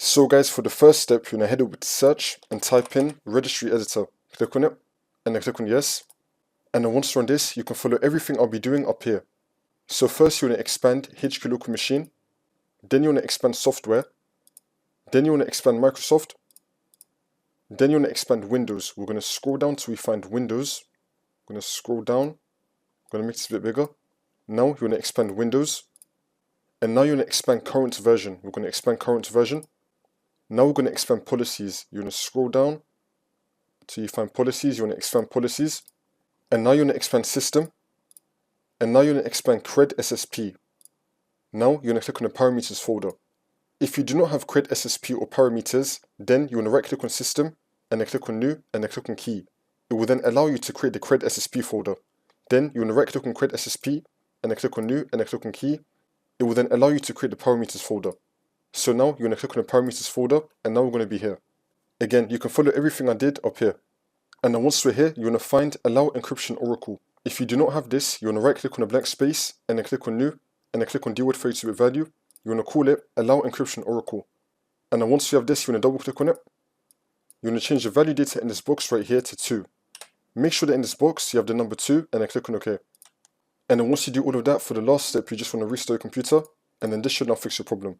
So guys, for the first step, you're going to head over to search and type in registry editor. Click on it and then click on yes. And then once you're on this, you can follow everything I'll be doing up here. So first you want to expand HQ local machine, then you want to expand software, then you want to expand Microsoft, then you want to expand Windows. We're going to scroll down till we find Windows. I'm going to scroll down, I'm going to make this a bit bigger. Now you want to expand Windows, and now you want to expand current version. We're going to expand current version. Now we're going to expand policies. You're going to scroll down till you find policies. You want to expand policies, and now you want to expand system, and now you want to expand CRED SSP. Now you're going to click on the parameters folder. If you do not have CRED SSP or parameters, then you want to right click on system, and then click on new, and then click on key. It will then allow you to create the CRED SSP folder. Then you want to right click on CRED SSP, and then click on new, and then click on key. It will then allow you to create the parameters folder. So now you're going to click on the parameters folder, and now we're going to be here. Again, you can follow everything I did up here. And then once we're here, you want to find allow encryption oracle. If you do not have this, you want to right click on a blank space, and then click on new, and then click on dword 32-bit value. You want to call it allow encryption oracle. And then once you have this, you want to double click on it. You want to change the value data in this box right here to 2. Make sure that in this box you have the number 2, and then click on OK. And then once you do all of that, for the last step, you just want to restart your computer, and then this should now fix your problem.